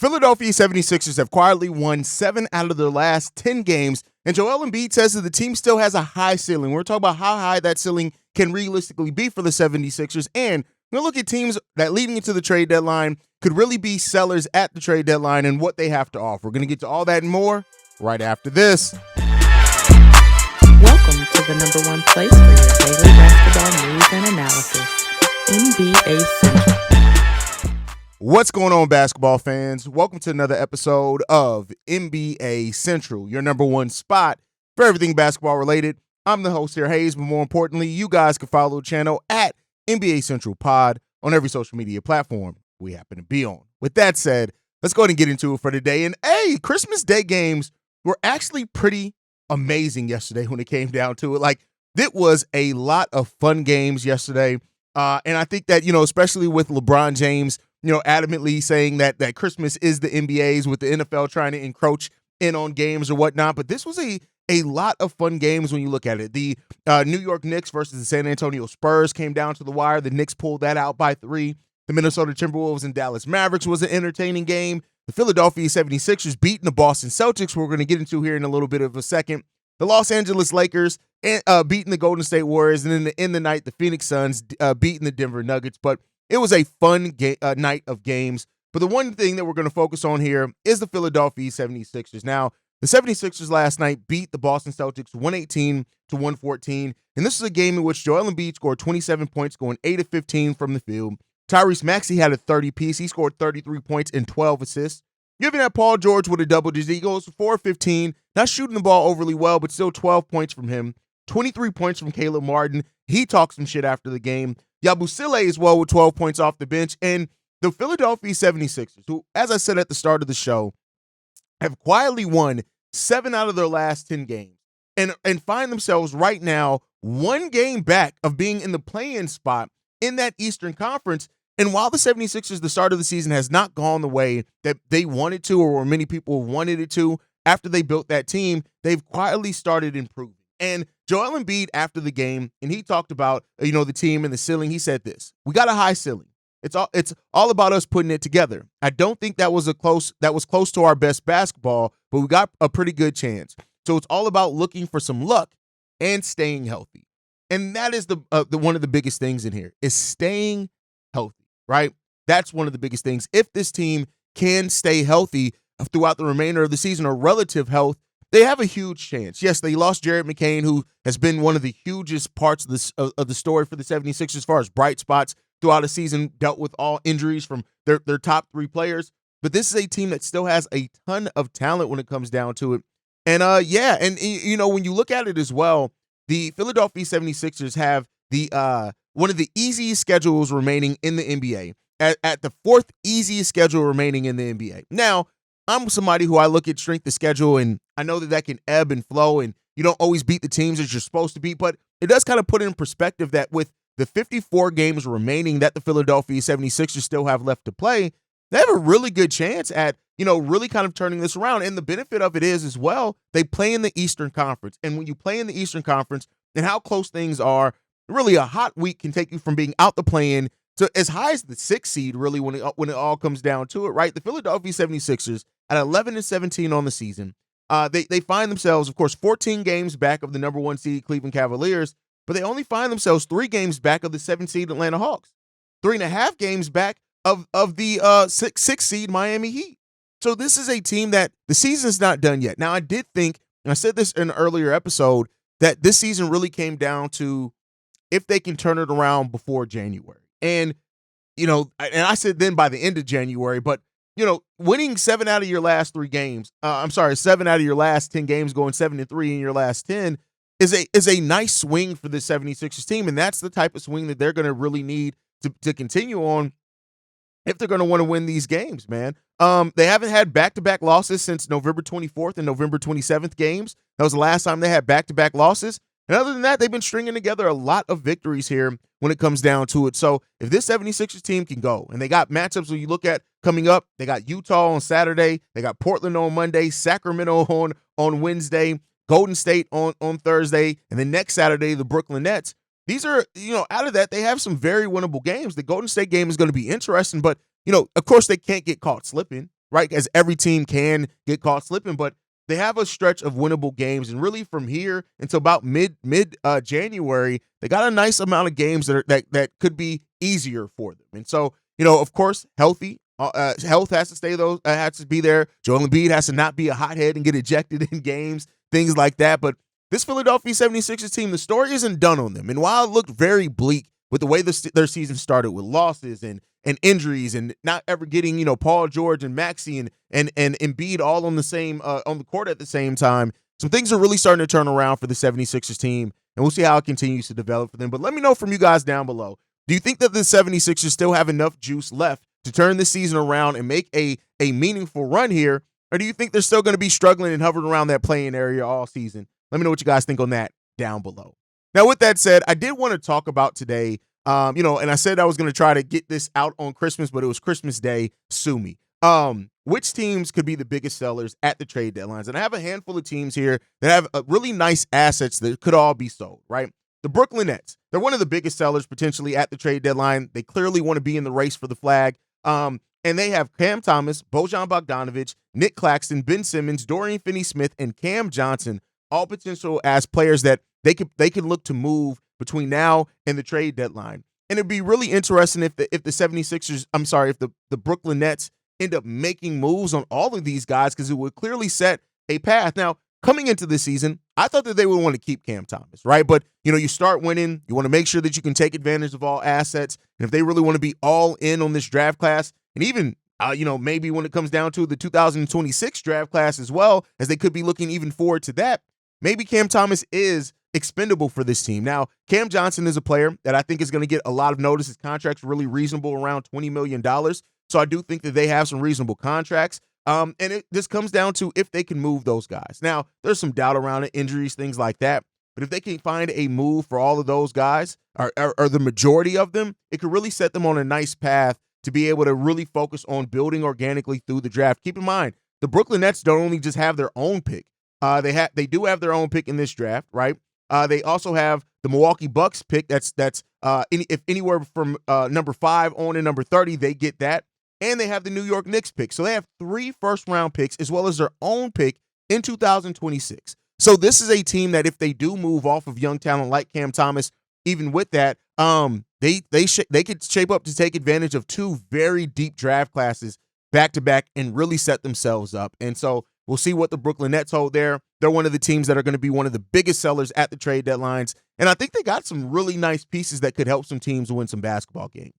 Philadelphia 76ers have quietly won 7 out of their last 10 games, and Joel Embiid says that the team still has a high ceiling. We're talking about how high that ceiling can realistically be for the 76ers, and we're going to look at teams that leading into the trade deadline could really be sellers at the trade deadline and what they have to offer. We're going to get to all that and more right after this. Welcome to the number one place for your daily basketball news and analysis, NBA Central. What's going on, basketball fans? Welcome to another episode of NBA Central, your number one spot for everything basketball related. I'm the host here, Hayes, but more importantly, you guys can follow the channel at NBA Central Pod on every social media platform we happen to be on. With that said, let's go ahead and get into it for today. And hey, Christmas Day games were actually pretty amazing yesterday when it came down to it. Like, it was a lot of fun games yesterday. And I think that, especially with LeBron James, adamantly saying that Christmas is the NBA's, with the NFL trying to encroach in on games or whatnot. But this was a lot of fun games when you look at it. The New York Knicks versus the San Antonio Spurs came down to the wire. The Knicks pulled that out by 3. The Minnesota Timberwolves and Dallas Mavericks was an entertaining game. The Philadelphia 76ers beating the Boston Celtics, we're going to get into here in a little bit of a second. The Los Angeles Lakers beating the Golden State Warriors, and then to end the night, the Phoenix Suns beating the Denver Nuggets. But it was a fun night of games. But the one thing that we're going to focus on here is the Philadelphia 76ers. Now, the 76ers last night beat the Boston Celtics 118-114. And this is a game in which Joel Embiid scored 27 points, going 8 of 15 from the field. Tyrese Maxey had a 30-piece. He scored 33 points and 12 assists. You even had Paul George with a double-digit. He goes 4 of 15, not shooting the ball overly well, but still 12 points from him. 23 points from Caleb Martin. He talked some shit after the game. Yabusele as well with 12 points off the bench. And the Philadelphia 76ers, who, as I said at the start of the show, have quietly won 7 out of their last 10 games and find themselves right now one game back of being in the play-in spot in that Eastern Conference. And while the 76ers, the start of the season, has not gone the way that they wanted to, or many people wanted it to, after they built that team, they've quietly started improving. And Joel Embiid, after the game, and he talked about, the team and the ceiling, he said this: we got a high ceiling. It's all about us putting it together. I don't think that was close to our best basketball, but we got a pretty good chance. So it's all about looking for some luck and staying healthy. And that is the one of the biggest things in here, is staying healthy. Right? That's one of the biggest things. If this team can stay healthy throughout the remainder of the season, or relative health, they have a huge chance. Yes, they lost Jared McCain, who has been one of the hugest parts of the story for the 76ers as far as bright spots throughout the season, dealt with all injuries from their top 3 players. But this is a team that still has a ton of talent when it comes down to it. And when you look at it as well, the Philadelphia 76ers have the one of the easiest schedules remaining in the NBA, at the 4th easiest schedule remaining in the NBA. Now, I'm somebody who I look at strength of schedule, and I know that can ebb and flow, and you don't always beat the teams that you're supposed to beat, but it does kind of put in perspective that with the 54 games remaining that the Philadelphia 76ers still have left to play, they have a really good chance at, really kind of turning this around. And the benefit of it is, as well, they play in the Eastern Conference. And when you play in the Eastern Conference and how close things are, really a hot week can take you from being out the play-in to as high as the 6th seed, really, when it all comes down to it, right? The Philadelphia 76ers at 11-17 on the season. They find themselves, of course, 14 games back of the number 1 seed Cleveland Cavaliers, but they only find themselves 3 games back of the 7th seed Atlanta Hawks, 3.5 games back of the 6th seed Miami Heat. So this is a team that the season's not done yet. Now, I did think, and I said this in an earlier episode, that this season really came down to if they can turn it around before January. And, and I said then by the end of January, but, winning 7 out of your last 3 games, 7 out of your last 10 games, going 7-3 in your last 10 is a nice swing for the 76ers team. And that's the type of swing that they're going to really need to continue on if they're going to want to win these games, man. They haven't had back-to-back losses since November 24th and November 27th games. That was the last time they had back-to-back losses. And other than that, they've been stringing together a lot of victories here when it comes down to it. So if this 76ers team can go, and they got matchups when you look at coming up, they got Utah on Saturday, they got Portland on Monday, Sacramento on Wednesday, Golden State on Thursday, and then next Saturday, the Brooklyn Nets. These are, out of that, they have some very winnable games. The Golden State game is going to be interesting, but, of course, they can't get caught slipping. right? As every team can get caught slipping, but they have a stretch of winnable games, and really from here until about mid January, they got a nice amount of games that could be easier for them. And so, of course, health has to stay has to be there. Joel Embiid has to not be a hothead and get ejected in games, things like that. But this Philadelphia 76ers team, the story isn't done on them. And while it looked very bleak with the way their season started with losses and injuries and not ever getting, Paul George and Maxey and Embiid all on the court at the same time, some things are really starting to turn around for the 76ers team, and we'll see how it continues to develop for them. But let me know from you guys down below. Do you think that the 76ers still have enough juice left to turn this season around and make a meaningful run here, or do you think they're still going to be struggling and hovering around that play-in area all season? Let me know what you guys think on that down below. Now, with that said, I did want to talk about today, and I said I was going to try to get this out on Christmas, but it was Christmas Day. Sue me. Which teams could be the biggest sellers at the trade deadlines? And I have a handful of teams here that have really nice assets that could all be sold, right? The Brooklyn Nets, they're one of the biggest sellers potentially at the trade deadline. They clearly want to be in the race for the flag. And they have Cam Thomas, Bojan Bogdanovic, Nick Claxton, Ben Simmons, Dorian Finney-Smith, and Cam Johnson, all potential as players that they could look to move between now and the trade deadline. And it'd be really interesting if the 76ers, if the Brooklyn Nets end up making moves on all of these guys, because it would clearly set a path. Now, coming into this season, I thought that they would want to keep Cam Thomas, right? But, you start winning. You want to make sure that you can take advantage of all assets. And if they really want to be all in on this draft class, and even, maybe when it comes down to the 2026 draft class as well, as they could be looking even forward to that, maybe Cam Thomas is expendable for this team. Now, Cam Johnson is a player that I think is going to get a lot of notice. His contract's really reasonable, around $20 million. So I do think that they have some reasonable contracts. And this comes down to if they can move those guys. Now, there's some doubt around it, injuries, things like that. But if they can find a move for all of those guys, or the majority of them, it could really set them on a nice path to be able to really focus on building organically through the draft. Keep in mind, the Brooklyn Nets don't only just have their own pick. They do have their own pick in this draft, right? They also have the Milwaukee Bucks pick. If anywhere from number 5 on to number 30, they get that. And they have the New York Knicks pick. So they have 3 first-round picks as well as their own pick in 2026. So this is a team that if they do move off of young talent like Cam Thomas, even with that, they could shape up to take advantage of 2 very deep draft classes back-to-back and really set themselves up. And so we'll see what the Brooklyn Nets hold there. They're one of the teams that are going to be one of the biggest sellers at the trade deadlines. And I think they got some really nice pieces that could help some teams win some basketball games.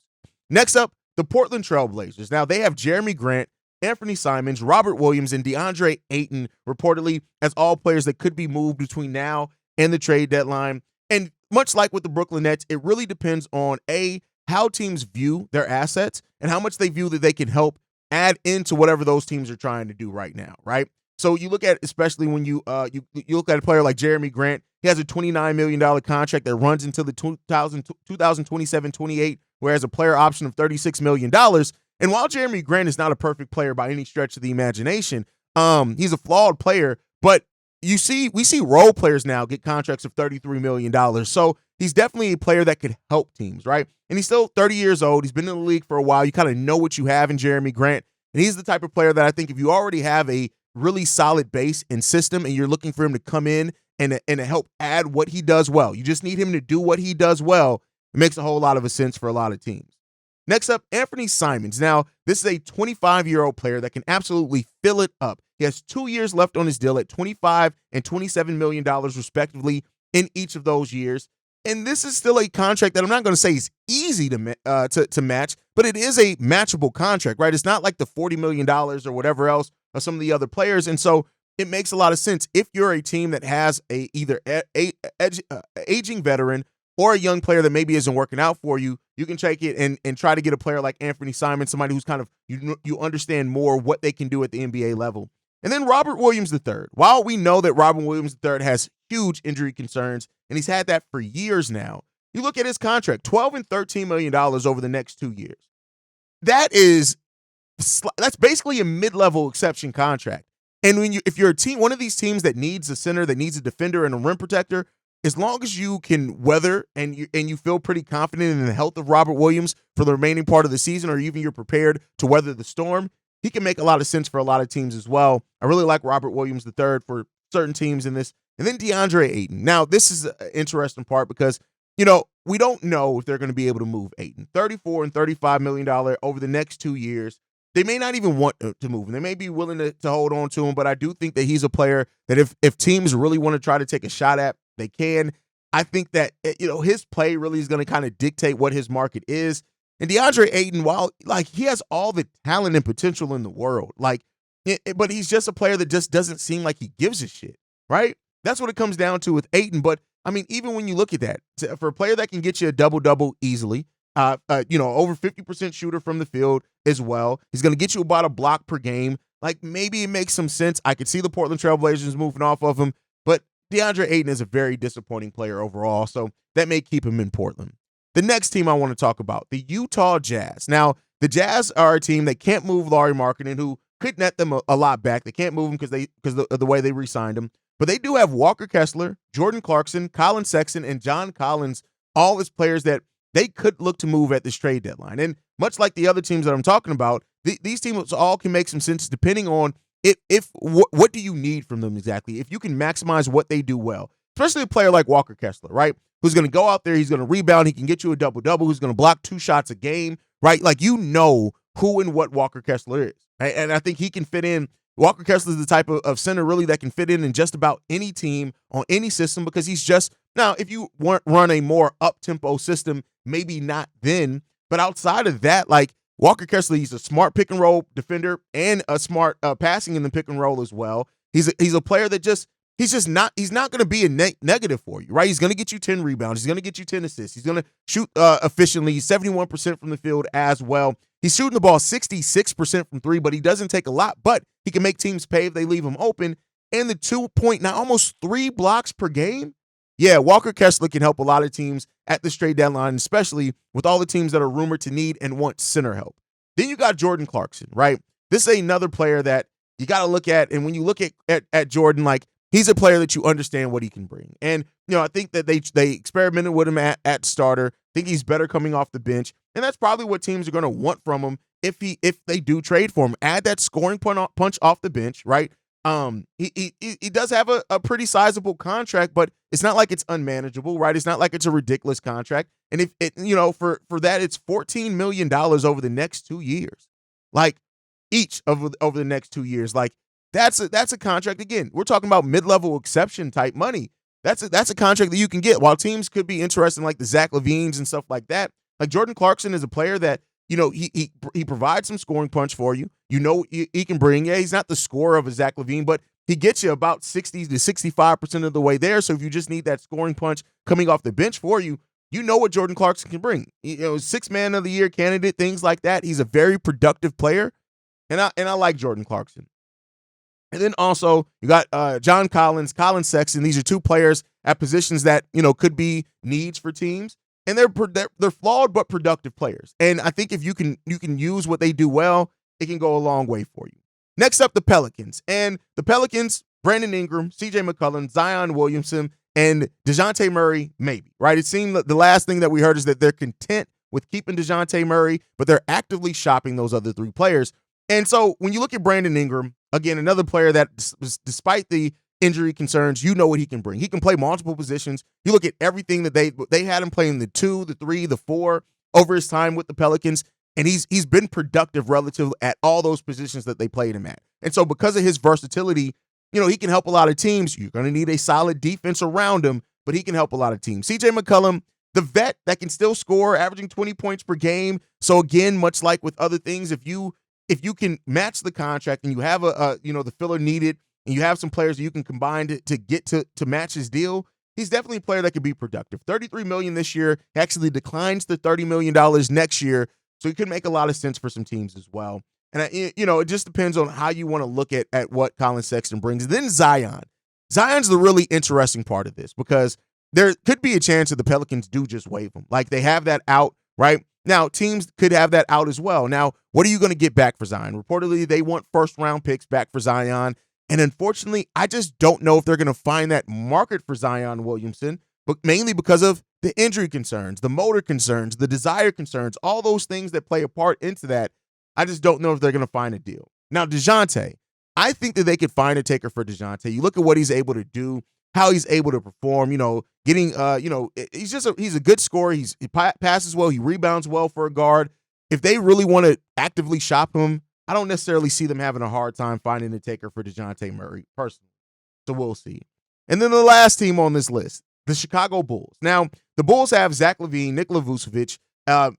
Next up, the Portland Trail Blazers. Now, they have Jeremy Grant, Anthony Simons, Robert Williams, and DeAndre Ayton reportedly as all players that could be moved between now and the trade deadline. And much like with the Brooklyn Nets, it really depends on, how teams view their assets and how much they view that they can help add into whatever those teams are trying to do right now, right? So you look at, especially when you look at a player like Jeremy Grant, he has a $29 million contract that runs until the 2027-28, whereas a player option of $36 million. And while Jeremy Grant is not a perfect player by any stretch of the imagination, he's a flawed player, but we see role players now get contracts of $33 million. So he's definitely a player that could help teams, right? And he's still 30 years old. He's been in the league for a while. You kind of know what you have in Jeremy Grant. And he's the type of player that I think if you already have a really solid base and system and you're looking for him to come in and to help add what he does well, you just need him to do what he does well. It makes a whole lot of sense for a lot of teams. Next up, Anthony Simons. Now, this is a 25-year-old player that can absolutely fill it up. He has 2 years left on his deal at $25 and $27 million respectively in each of those years. And this is still a contract that I'm not going to say is easy to match, but it is a matchable contract, right? It's not like the $40 million or whatever else of some of the other players. And so it makes a lot of sense if you're a team that has either aging veteran or a young player that maybe isn't working out for you, you can take it and try to get a player like Anthony Simons, somebody who's kind of, you understand more what they can do at the NBA level. And then Robert Williams III. While we know that Robert Williams III has huge injury concerns, and he's had that for years now, you look at his contract, $12 and $13 million over the next 2 years. That's basically a mid-level exception contract. And if you're a team, one of these teams that needs a center, that needs a defender and a rim protector, as long as you can weather and you feel pretty confident in the health of Robert Williams for the remaining part of the season, or even you're prepared to weather the storm, he can make a lot of sense for a lot of teams as well. I really like Robert Williams III for certain teams in this. And then DeAndre Ayton. Now, this is an interesting part because, we don't know if they're going to be able to move Ayton. $34 and $35 million over the next 2 years. They may not even want to move him. They may be willing to hold on to him, but I do think that he's a player that if teams really want to try to take a shot at, they can. I think that, his play really is going to kind of dictate what his market is. And DeAndre Ayton, while he has all the talent and potential in the world, but he's just a player that just doesn't seem like he gives a shit, right? That's what it comes down to with Ayton. But I mean, even when you look at that, for a player that can get you a double-double easily, over 50% shooter from the field as well, he's going to get you about a block per game. Maybe it makes some sense. I could see the Portland Trailblazers moving off of him, but DeAndre Ayton is a very disappointing player overall, so that may keep him in Portland. The next team I want to talk about, the Utah Jazz. Now, the Jazz are a team that can't move Lauri Markkanen, who could net them a lot back. They can't move him because of the way they re-signed him. But they do have Walker Kessler, Jordan Clarkson, Colin Sexton, and John Collins, all as players that they could look to move at this trade deadline. And much like the other teams that I'm talking about, these teams all can make some sense depending on what do you need from them exactly. If you can maximize what they do well, especially a player like Walker Kessler, right, who's going to go out there, he's going to rebound, he can get you a double-double, who's going to block 2 shots a game, right? Who and what Walker Kessler is, right? And I think he can fit in. Walker Kessler is the type of center really that can fit in just about any team on any system because he's just – now, if you run a more up-tempo system, maybe not then. But outside of that, Walker Kessler, he's a smart pick-and-roll defender and a smart passing in the pick-and-roll as well. He's a player that he's not going to be a negative for you, right? He's going to get you 10 rebounds. He's going to get you 10 assists. He's going to shoot efficiently. He's 71% from the field as well. He's shooting the ball 66% from 3, but he doesn't take a lot. But he can make teams pay if they leave him open. And the 2-point, now almost 3 blocks per game. Yeah, Walker Kessler can help a lot of teams at the trade deadline, especially with all the teams that are rumored to need and want center help. Then you got Jordan Clarkson, right? This is another player that you got to look at. And when you look at Jordan, he's a player that you understand what he can bring. And, I think that they experimented with him at starter. I think he's better coming off the bench. And that's probably what teams are going to want from him if they do trade for him. Add that scoring punch off the bench, right? He does have a pretty sizable contract, but it's not like it's unmanageable, right? It's not like it's a ridiculous contract. And if it, for that, it's $14 million over the next 2 years, each over the next 2 years. That's a contract. Again, we're talking about mid-level exception type money. That's a contract that you can get. While teams could be interested in the Zach LaVines and stuff like that, Jordan Clarkson is a player that, he provides some scoring punch for you. He can bring. Yeah, he's not the scorer of a Zach LaVine, but he gets you about 60 to 65% of the way there. So if you just need that scoring punch coming off the bench for you, what Jordan Clarkson can bring. 6th man of the year candidate, things like that. He's a very productive player, and I like Jordan Clarkson. And then also you got John Collins, Colin Sexton. These are 2 players at positions that could be needs for teams. And they're flawed but productive players. And I think if you can use what they do well, it can go a long way for you. Next up, the Pelicans. And the Pelicans, Brandon Ingram, CJ McCollum, Zion Williamson, and DeJounte Murray, maybe, right? It seemed that the last thing that we heard is that they're content with keeping DeJounte Murray, but they're actively shopping those other 3 players. And so when you look at Brandon Ingram, again, another player that despite the injury concerns, what he can bring. He can play multiple positions. You look at everything that they had him playing the 2, the 3, the 4 over his time with the Pelicans, and he's been productive relative at all those positions that they played him at. And so because of his versatility, he can help a lot of teams. You're going to need a solid defense around him, but he can help a lot of teams. CJ McCollum, the vet that can still score, averaging 20 points per game. So again, much like with other things, if you can match the contract and you have the filler needed, and you have some players that you can combine to get to match his deal, he's definitely a player that could be productive. $33 million this year, actually declines to $30 million next year, so he could make a lot of sense for some teams as well. And it just depends on how you want to look at what Colin Sexton brings. Then Zion. Zion's the really interesting part of this because there could be a chance that the Pelicans do just waive him. They have that out, right? Now, teams could have that out as well. Now, what are you going to get back for Zion? Reportedly, they want first-round picks back for Zion. And unfortunately, I just don't know if they're going to find that market for Zion Williamson, but mainly because of the injury concerns, the motor concerns, the desire concerns, all those things that play a part into that. I just don't know if they're going to find a deal. Now, DeJounte, I think that they could find a taker for DeJounte. You look at what he's able to do, how he's able to perform, getting, he's a good scorer. He passes well. He rebounds well for a guard. If they really want to actively shop him, I don't necessarily see them having a hard time finding a taker for DeJounte Murray, personally. So we'll see. And then the last team on this list, the Chicago Bulls. Now, the Bulls have Zach LaVine, Nikola Vucevic,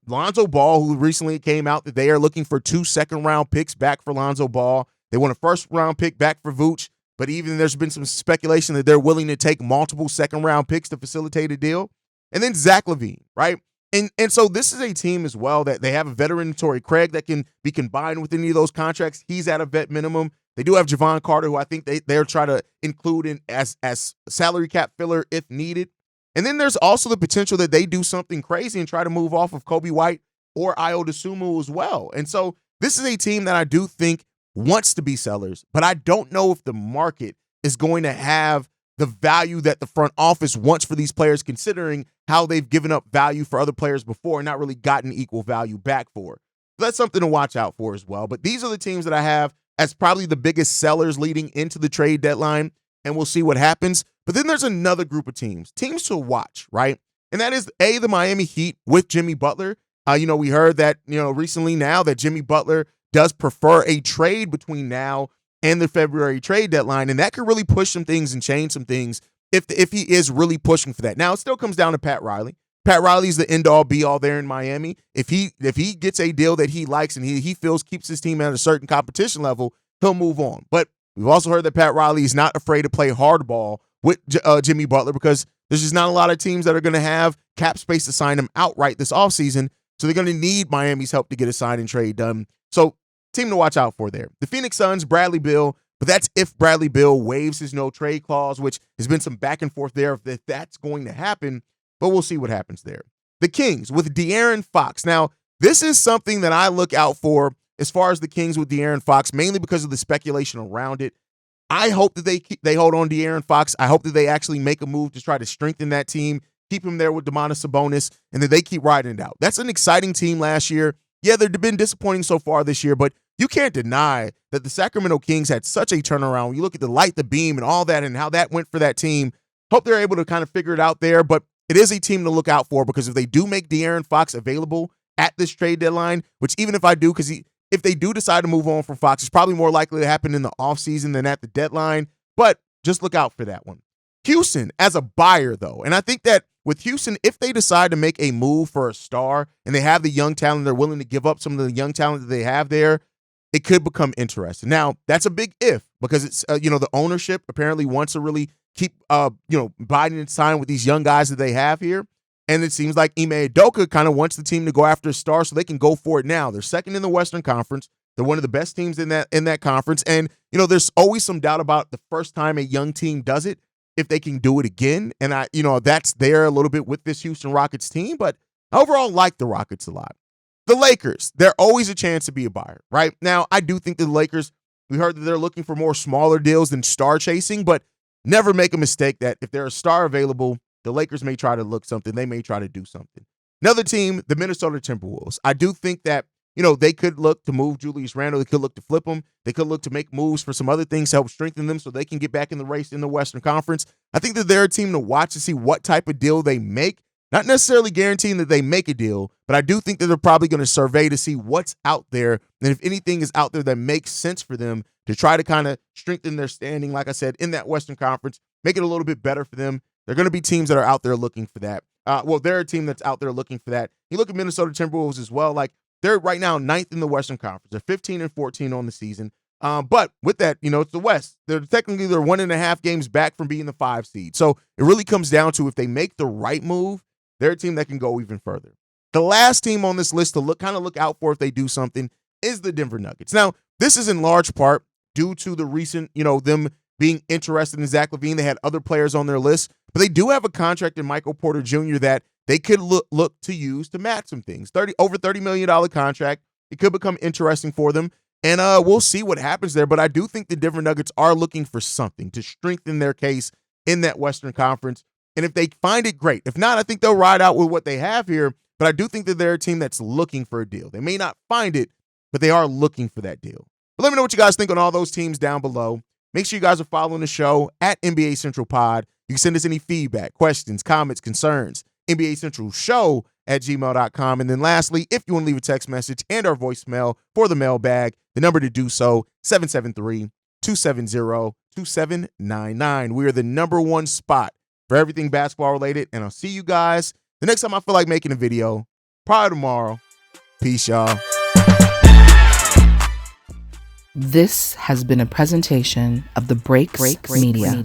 Lonzo Ball, who recently came out that they are looking for 2 second-round picks back for Lonzo Ball. They want a first-round pick back for Vooch, but even there's been some speculation that they're willing to take multiple second-round picks to facilitate a deal. And then Zach LaVine, right? And so this is a team as well that they have a veteran in Torrey Craig that can be combined with any of those contracts. He's at a vet minimum. They do have Javon Carter, who I think they're trying to include in as salary cap filler if needed. And then there's also the potential that they do something crazy and try to move off of Kobe White or Ayo Dosunmu as well. And so this is a team that I do think wants to be sellers, but I don't know if the market is going to have the value that the front office wants for these players, considering how they've given up value for other players before and not really gotten equal value back for. So that's something to watch out for as well. But these are the teams that I have as probably the biggest sellers leading into the trade deadline, and we'll see what happens. But then there's another group of teams to watch, right? And that is, the Miami Heat with Jimmy Butler. We heard that, recently now that Jimmy Butler does prefer a trade between now and the February trade deadline, and that could really push some things and change some things if he is really pushing for that. Now, it still comes down to Pat Riley. Pat Riley's the end-all, be-all there in Miami. If he gets a deal that he likes and he feels keeps his team at a certain competition level, he'll move on. But we've also heard that Pat Riley is not afraid to play hardball with Jimmy Butler, because there's just not a lot of teams that are going to have cap space to sign him outright this offseason. So they're going to need Miami's help to get a sign and trade done. So team to watch out for there. The Phoenix Suns, Bradley Beal, but that's if Bradley Beal waives his no-trade clause, which has been some back and forth there if that's going to happen, but we'll see what happens there. The Kings with De'Aaron Fox. Now, this is something that I look out for as far as the Kings with De'Aaron Fox, mainly because of the speculation around it. I hope that they hold on to De'Aaron Fox. I hope that they actually make a move to try to strengthen that team, keep him there with Domantas Sabonis, and that they keep riding it out. That's an exciting team last year. Yeah, they've been disappointing so far this year, but you can't deny that the Sacramento Kings had such a turnaround. When you look at the light, the beam, and all that, and how that went for that team, hope they're able to kind of figure it out there, but it is a team to look out for, because if they do make De'Aaron Fox available at this trade deadline, which even if I do, because if they do decide to move on from Fox, it's probably more likely to happen in the offseason than at the deadline, but just look out for that one. Houston as a buyer, though, and I think that with Houston, if they decide to make a move for a star and they have the young talent, they're willing to give up some of the young talent that they have there, it could become interesting. Now, that's a big if, because it's, the ownership apparently wants to really keep, biding its time with these young guys that they have here. And it seems like Ime Udoka kind of wants the team to go after a star so they can go for it now. They're second in the Western Conference. They're one of the best teams in that conference. And, there's always some doubt about the first time a young team does it, if they can do it again. And that's there a little bit with this Houston Rockets team, but I overall like the Rockets a lot. The Lakers, they're always a chance to be a buyer, right? Now, I do think the Lakers, we heard that they're looking for more smaller deals than star chasing, but never make a mistake that if there's a star available, the Lakers may try to look something. They may try to do something. Another team, the Minnesota Timberwolves. I do think that, they could look to move Julius Randle. They could look to flip him. They could look to make moves for some other things to help strengthen them so they can get back in the race in the Western Conference. I think that they're a team to watch to see what type of deal they make. Not necessarily guaranteeing that they make a deal, but I do think that they're probably going to survey to see what's out there. And if anything is out there that makes sense for them to try to kind of strengthen their standing, like I said, in that Western Conference, make it a little bit better for them. They're going to be teams that are out there looking for that. They're a team that's out there looking for that. You look at Minnesota Timberwolves as well. Like, they're right now 9th in the Western Conference. They're 15-14 on the season. But with that, it's the West. They're 1.5 games back from being the 5 seed. So it really comes down to if they make the right move, they're a team that can go even further. The last team on this list to look out for if they do something is the Denver Nuggets. Now, this is in large part due to the recent, them being interested in Zach LaVine. They had other players on their list, but they do have a contract in Michael Porter Jr. that they could look to use to match some things. Over $30 million contract. It could become interesting for them, and we'll see what happens there. But I do think the Denver Nuggets are looking for something to strengthen their case in that Western Conference. And if they find it, great. If not, I think they'll ride out with what they have here. But I do think that they're a team that's looking for a deal. They may not find it, but they are looking for that deal. But let me know what you guys think on all those teams down below. Make sure you guys are following the show at NBA Central Pod. You can send us any feedback, questions, comments, concerns, NBA Central Show at gmail.com. And then lastly, if you want to leave a text message and our voicemail for the mailbag, the number to do so, 773-270-2799. We are the number one spot for everything basketball related. And I'll see you guys the next time I feel like making a video, probably tomorrow. Peace, y'all. This has been a presentation of the Breaks Media.